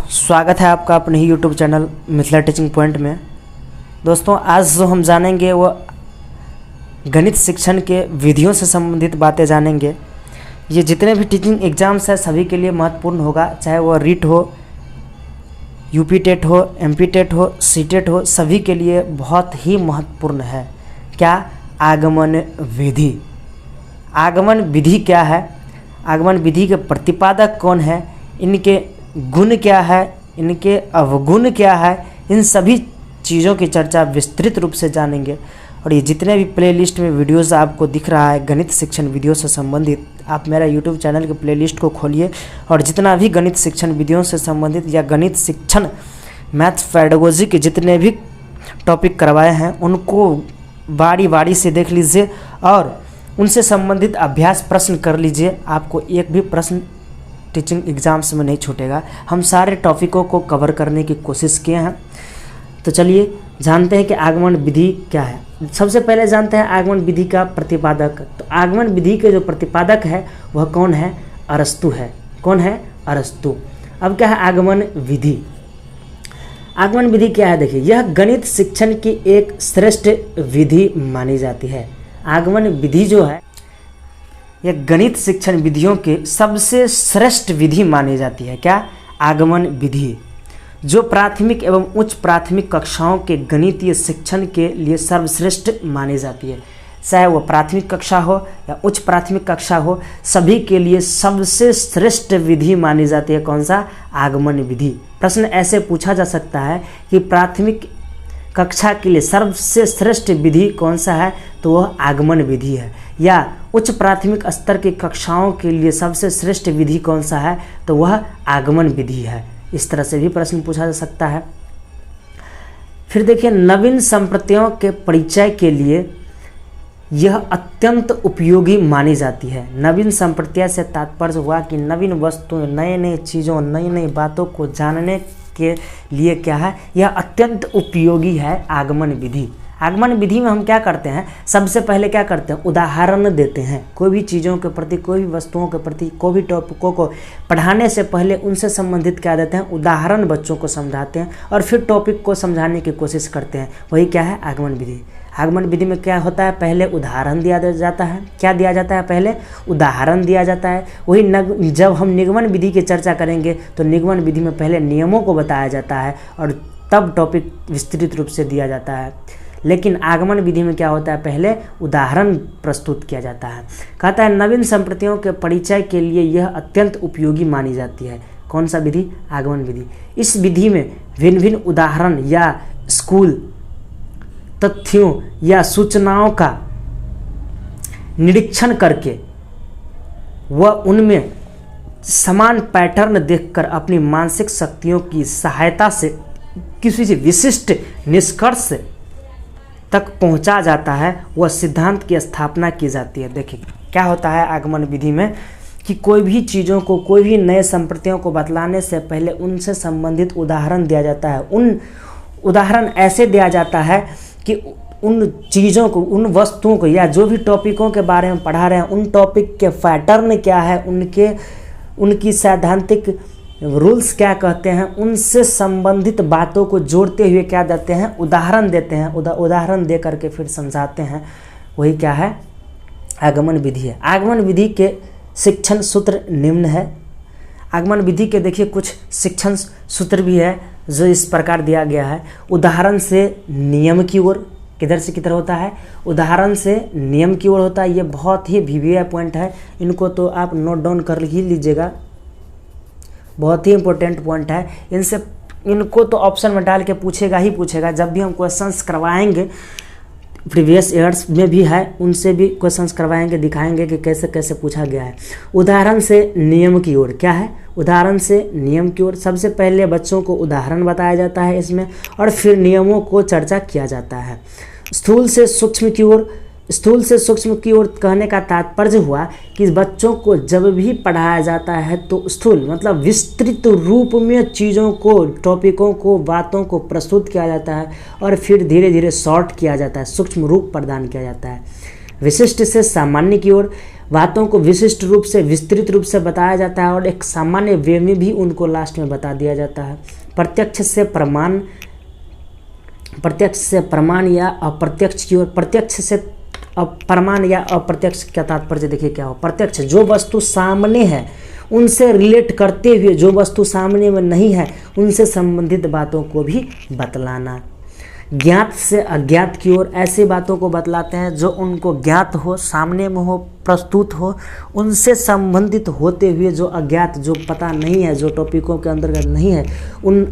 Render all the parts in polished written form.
स्वागत है आपका अपने ही YouTube channel Mithila teaching point में। दोस्तों, आज जो हम जानेंगे वो गणित शिक्षण के विधियों से संबंधित बातें जानेंगे। ये जितने भी टीचिंग एग्ज़ाम्स हैं सभी के लिए महत्वपूर्ण होगा, चाहे वो रीट हो, यूपी टेट हो, एमपी टेट हो, सी टेट हो, सभी के लिए बहुत ही महत्वपूर्ण है। क्या? आगमन विधि। आगमन विधि क्या है? आगमन विधि के प्रतिपादक कौन है, इनके गुण क्या है, इनके अवगुण क्या है, इन सभी चीज़ों की चर्चा विस्तृत रूप से जानेंगे। और ये जितने भी प्लेलिस्ट में वीडियोस आपको दिख रहा है गणित शिक्षण विधियों से संबंधित, आप मेरा यूट्यूब चैनल के प्लेलिस्ट को खोलिए और जितना भी गणित शिक्षण विधियों से संबंधित या गणित शिक्षण मैथ्स पेडागोजी के जितने भी टॉपिक करवाए हैं उनको बारी बारी से देख लीजिए और उनसे संबंधित अभ्यास प्रश्न कर लीजिए। आपको एक भी प्रश्न टीचिंग एग्ज़ाम्स में नहीं छूटेगा। हम सारे टॉपिकों को कवर करने की कोशिश किए हैं। तो चलिए जानते हैं कि आगमन विधि क्या है। सबसे पहले जानते हैं आगमन विधि का प्रतिपादक। तो आगमन विधि के जो प्रतिपादक है वह कौन है? अरस्तु है। कौन है? अरस्तु। अब क्या है आगमन विधि? आगमन विधि क्या है? देखिए, यह गणित शिक्षण की एक श्रेष्ठ विधि मानी जाती है। आगमन विधि जो है यह गणित शिक्षण विधियों के सबसे श्रेष्ठ विधि मानी जाती है। क्या? आगमन विधि, जो प्राथमिक एवं उच्च प्राथमिक कक्षाओं के गणितीय शिक्षण के लिए सर्वश्रेष्ठ मानी जाती है। चाहे वो प्राथमिक कक्षा हो या उच्च प्राथमिक कक्षा हो, सभी के लिए सबसे श्रेष्ठ विधि मानी जाती है। कौन सा? आगमन विधि। प्रश्न ऐसे पूछा जा सकता है कि प्राथमिक कक्षा के लिए सबसे श्रेष्ठ विधि कौन सा है? तो वह आगमन विधि है। या उच्च प्राथमिक स्तर की कक्षाओं के लिए सबसे श्रेष्ठ विधि कौन सा है? तो वह आगमन विधि है। इस तरह से भी प्रश्न पूछा जा सकता है। फिर देखिए, नवीन संप्रत्यों के परिचय के लिए यह अत्यंत उपयोगी मानी जाती है। नवीन संप्रत्य से तात्पर्य हुआ कि नवीन वस्तुओं, नए नए चीज़ों, नई नई बातों को जानने के लिए क्या है, यह अत्यंत उपयोगी है आगमन विधि। आगमन विधि में हम क्या करते हैं? सबसे पहले क्या करते हैं? उदाहरण देते हैं। कोई भी चीज़ों के प्रति, कोई भी वस्तुओं के प्रति, कोई भी टॉपिकों को पढ़ाने से पहले उनसे संबंधित क्या देते हैं? उदाहरण बच्चों को समझाते हैं और फिर टॉपिक को समझाने की कोशिश करते हैं। वही क्या है? आगमन विधि। आगमन विधि में क्या होता है? पहले उदाहरण दिया जाता है। क्या दिया जाता है? पहले उदाहरण दिया जाता है। वही जब हम निगमन विधि की चर्चा करेंगे तो निगमन विधि में पहले नियमों को बताया जाता है और तब टॉपिक विस्तृत रूप से दिया जाता है। लेकिन आगमन विधि में क्या होता है? पहले उदाहरण प्रस्तुत किया जाता है। कहता है नवीन संप्रत्यों के परिचय के लिए यह अत्यंत उपयोगी मानी जाती है। कौन सा विधि? आगमन विधि। इस विधि में भिन्न भिन्न उदाहरण या स्कूल तथ्यों या सूचनाओं का निरीक्षण करके वह उनमें समान पैटर्न देखकर अपनी मानसिक शक्तियों की सहायता से किसी विशिष्ट निष्कर्ष तक पहुंचा जाता है। वह सिद्धांत की स्थापना की जाती है। देखिए क्या होता है आगमन विधि में कि कोई भी चीज़ों को, कोई भी नए संप्रत्यों को बतलाने से पहले उनसे संबंधित उदाहरण दिया जाता है। उन उदाहरण ऐसे दिया जाता है कि उन चीज़ों को, उन वस्तुओं को या जो भी टॉपिकों के बारे में पढ़ा रहे हैं उन टॉपिक के पैटर्न क्या है, उनकी सैद्धांतिक रूल्स क्या कहते हैं, उनसे संबंधित बातों को जोड़ते हुए क्या देते हैं? उदाहरण देते हैं। उदाहरण दे करके फिर समझाते हैं। वही क्या है? आगमन विधि है। आगमन विधि के शिक्षण सूत्र निम्न है। आगमन विधि के देखिए कुछ शिक्षण सूत्र भी है जो इस प्रकार दिया गया है। उदाहरण से नियम की ओर, किधर से किधर होता है? उदाहरण से नियम की ओर होता है। ये बहुत ही वीवीआई पॉइंट है, इनको तो आप नोट डाउन कर ही लीजिएगा। बहुत ही इंपॉर्टेंट पॉइंट है। इनको तो ऑप्शन में डाल के पूछेगा ही पूछेगा। जब भी हम क्वेश्चंस करवाएंगे, प्रीवियस ईयर्स में भी है, उनसे भी क्वेश्चंस करवाएंगे, दिखाएंगे कि कैसे कैसे पूछा गया है। उदाहरण से नियम की ओर क्या है? उदाहरण से नियम की ओर सबसे पहले बच्चों को उदाहरण बताया जाता है इसमें और फिर नियमों को चर्चा किया जाता है। स्थूल से सूक्ष्म की ओर, स्थूल से सूक्ष्म की ओर कहने का तात्पर्य हुआ कि बच्चों को जब भी पढ़ाया जाता है तो स्थूल मतलब विस्तृत रूप में चीज़ों को, टॉपिकों को, बातों को प्रस्तुत किया जाता है और फिर धीरे धीरे शॉर्ट किया जाता है, सूक्ष्म रूप प्रदान किया जाता है। विशिष्ट से सामान्य की ओर बातों को विशिष्ट रूप से विस्तृत रूप से बताया जाता है और एक सामान्य वे में भी उनको लास्ट में बता दिया जाता है। प्रत्यक्ष से प्रमाण या अप्रत्यक्ष की ओर, प्रत्यक्ष से प्रमाण या अप्रत्यक्ष का तात्पर्य देखिए क्या हो। प्रत्यक्ष जो वस्तु सामने है उनसे रिलेट करते हुए, जो वस्तु सामने में नहीं है उनसे संबंधित बातों को भी बतलाना। ज्ञात से अज्ञात की ओर, ऐसी बातों को बतलाते हैं जो उनको ज्ञात हो, सामने में हो, प्रस्तुत हो, उनसे संबंधित होते हुए जो अज्ञात, जो पता नहीं है, जो टॉपिकों के अंतर्गत नहीं है, उन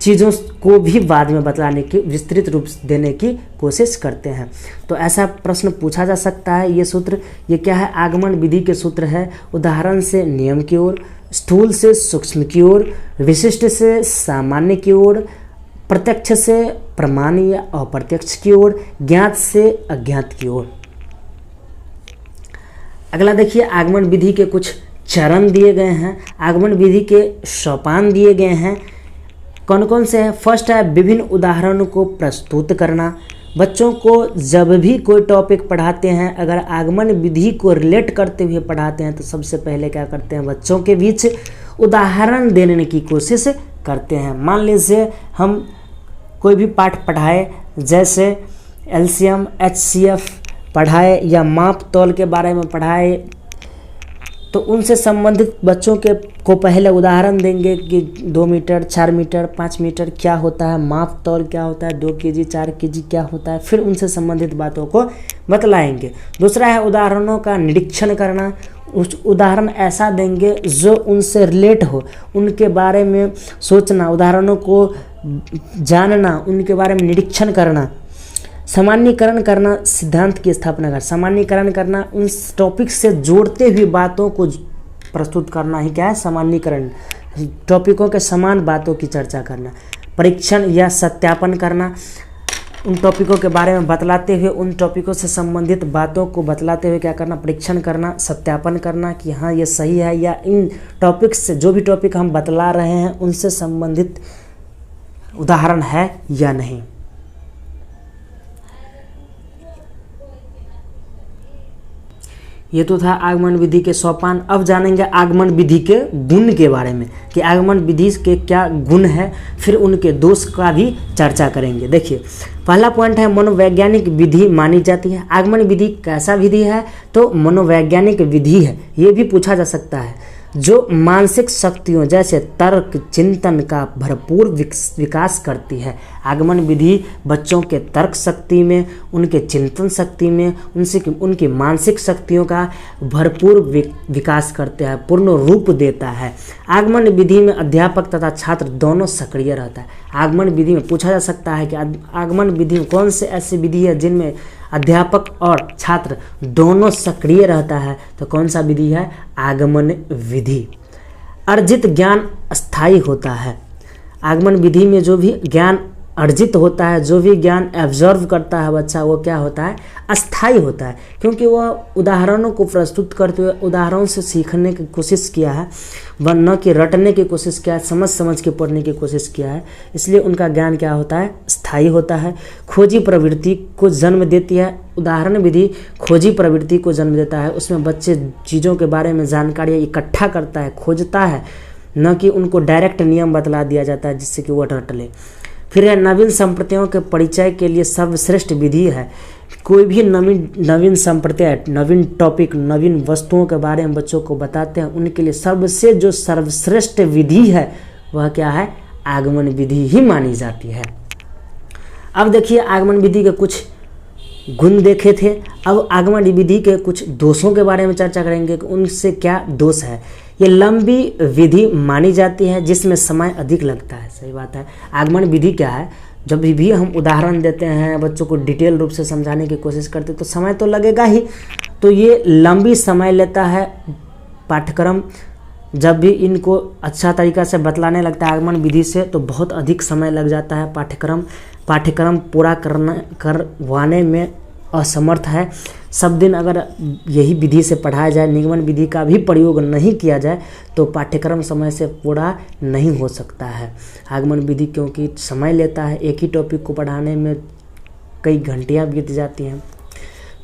चीज़ों को भी बाद में बतलाने की, विस्तृत रूप देने की कोशिश करते हैं। तो ऐसा प्रश्न पूछा जा सकता है। ये सूत्र, ये क्या है? आगमन विधि के सूत्र है। उदाहरण से नियम की ओर, स्थूल से सूक्ष्म की ओर, विशिष्ट से सामान्य की ओर, प्रत्यक्ष से प्रमाण या अप्रत्यक्ष की ओर, ज्ञात से अज्ञात की ओर। अगला देखिए, आगमन विधि के कुछ चरण दिए गए हैं, आगमन विधि के सोपान दिए गए हैं। कौन कौन से हैं? फर्स्ट है विभिन्न उदाहरणों को प्रस्तुत करना। बच्चों को जब भी कोई टॉपिक पढ़ाते हैं, अगर आगमन विधि को रिलेट करते हुए पढ़ाते हैं तो सबसे पहले क्या करते हैं? बच्चों के बीच उदाहरण देने की कोशिश करते हैं। मान लीजिए हम कोई भी पाठ पढ़ाए, जैसे एलसीएम, एचसीएफ पढ़ाए या माप तौल के बारे में पढ़ाए, तो उनसे संबंधित बच्चों के को पहले उदाहरण देंगे कि 2 मीटर, 4 मीटर, 5 मीटर क्या होता है, माप तौल क्या होता है, 2 केजी, 4 केजी क्या होता है, फिर उनसे संबंधित बातों को बतलाएंगे। दूसरा है उदाहरणों का निरीक्षण करना। उस उदाहरण ऐसा देंगे जो उनसे रिलेट हो, उनके बारे में सोचना, उदाहरणों को जानना, उनके बारे में निरीक्षण करना। सामान्यीकरण करना, सिद्धांत की स्थापना कर, सामान्यीकरण करना, उन टॉपिक से जोड़ते हुए बातों को प्रस्तुत करना ही क्या है? सामान्यीकरण। टॉपिकों के समान बातों की चर्चा करना। परीक्षण या सत्यापन करना, उन टॉपिकों के बारे में बतलाते हुए, उन टॉपिकों से संबंधित बातों को बतलाते हुए क्या करना? परीक्षण करना, सत्यापन करना कि हाँ ये सही है, या इन टॉपिक से, जो भी टॉपिक हम बतला रहे हैं उनसे संबंधित उदाहरण है या नहीं। ये तो था आगमन विधि के सोपान। अब जानेंगे आगमन विधि के गुण के बारे में कि आगमन विधि के क्या गुण है, फिर उनके दोष का भी चर्चा करेंगे। देखिए, पहला पॉइंट है मनोवैज्ञानिक विधि मानी जाती है। आगमन विधि कैसा विधि है? तो मनोवैज्ञानिक विधि है। ये भी पूछा जा सकता है, जो मानसिक शक्तियों जैसे तर्क, चिंतन का भरपूर विकास करती है। आगमन विधि बच्चों के तर्क शक्ति में, उनके चिंतन शक्ति में, उनकी मानसिक शक्तियों का भरपूर विकास करते हैं, पूर्ण रूप देता है। आगमन विधि में अध्यापक तथा छात्र दोनों सक्रिय रहता है। आगमन विधि में पूछा जा सकता है कि आगमन विधि में कौन से ऐसी विधि है जिनमें अध्यापक और छात्र दोनों सक्रिय रहता है? तो कौन सा विधि है? आगमन विधि। अर्जित ज्ञान स्थायी होता है। आगमन विधि में जो भी ज्ञान अर्जित होता है, जो भी ज्ञान एब्जॉर्व करता है बच्चा, वो क्या होता है? अस्थायी होता है, क्योंकि वह उदाहरणों को प्रस्तुत करते हुए उदाहरणों से सीखने की कोशिश किया है, वह न कि रटने की कोशिश किया है, समझ समझ के पढ़ने की कोशिश किया है, इसलिए उनका ज्ञान क्या होता है? स्थायी होता है। खोजी प्रवृत्ति को जन्म देती है। उदाहरण विधि खोजी प्रवृत्ति को जन्म देता है। उसमें बच्चे चीज़ों के बारे में जानकारी इकट्ठा करता है, खोजता है, न कि उनको डायरेक्ट नियम बतला दिया जाता है जिससे कि वो रट ले। फिर है नवीन संप्रदायों के परिचय के लिए सर्वश्रेष्ठ विधि है। कोई भी नवीन संप्रदाय, नवीन टॉपिक, नवीन वस्तुओं के बारे में बच्चों को बताते हैं, उनके लिए सबसे जो सर्वश्रेष्ठ विधि है वह क्या है? आगमन विधि ही मानी जाती है। अब देखिए, आगमन विधि के कुछ गुण देखे थे, अब आगमन विधि के कुछ दोषों के बारे में चर्चा करेंगे कि उनसे क्या दोष है। ये लंबी विधि मानी जाती है जिसमें समय अधिक लगता है। सही बात है। आगमन विधि क्या है? जब भी हम उदाहरण देते हैं, बच्चों को डिटेल रूप से समझाने की कोशिश करते हैं तो समय तो लगेगा ही, तो ये लंबी समय लेता है। पाठ्यक्रम जब भी इनको अच्छा तरीक़ा से बतलाने लगता है आगमन विधि से, तो बहुत अधिक समय लग जाता है। पाठ्यक्रम पूरा करवाने में असमर्थ है। सब दिन अगर यही विधि से पढ़ाया जाए, निगमन विधि का भी प्रयोग नहीं किया जाए, तो पाठ्यक्रम समय से पूरा नहीं हो सकता है। आगमन विधि क्योंकि समय लेता है, एक ही टॉपिक को पढ़ाने में कई घंटियाँ बीत जाती हैं।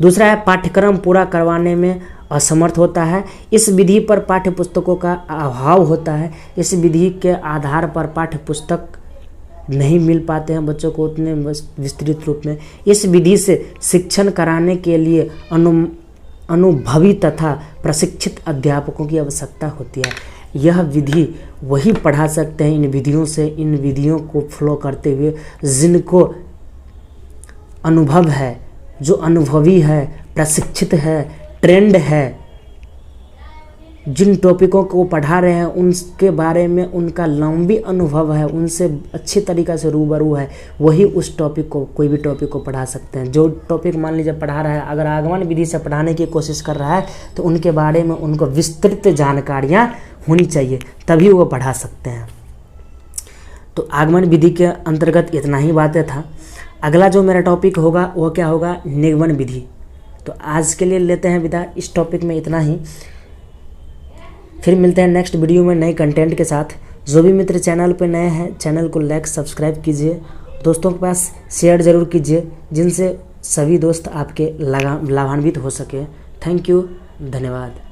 दूसरा है पाठ्यक्रम पूरा करवाने में असमर्थ होता है। इस विधि पर पाठ्य पुस्तकों का अभाव होता है। इस विधि के आधार पर पाठ्य पुस्तक नहीं मिल पाते हैं बच्चों को उतने विस्तृत रूप में। इस विधि से शिक्षण कराने के लिए अनुभवी तथा प्रशिक्षित अध्यापकों की आवश्यकता होती है। यह विधि वही पढ़ा सकते हैं इन विधियों से, इन विधियों को फॉलो करते हुए जिनको अनुभव है, जो अनुभवी है, प्रशिक्षित है, ट्रेंड है, जिन टॉपिकों को पढ़ा रहे हैं उनके बारे में उनका लंबी अनुभव है, उनसे अच्छी तरीक़ा से रूबरू है, वही उस टॉपिक को, कोई भी टॉपिक को पढ़ा सकते हैं। जो टॉपिक मान लीजिए पढ़ा रहा है, अगर आगमन विधि से पढ़ाने की कोशिश कर रहा है तो उनके बारे में उनको विस्तृत जानकारियाँ होनी चाहिए, तभी वो पढ़ा सकते हैं। तो आगमन विधि के अंतर्गत इतना ही बातें था। अगला जो मेरा टॉपिक होगा वो क्या होगा, निगमन विधि। तो आज के लिए लेते हैं विदा, इस टॉपिक में इतना ही। फिर मिलते हैं नेक्स्ट वीडियो में नए कंटेंट के साथ। जो भी मित्र चैनल पर नए हैं, चैनल को लाइक सब्सक्राइब कीजिए, दोस्तों के पास शेयर ज़रूर कीजिए, जिनसे सभी दोस्त आपके लाभान्वित हो सके। थैंक यू, धन्यवाद।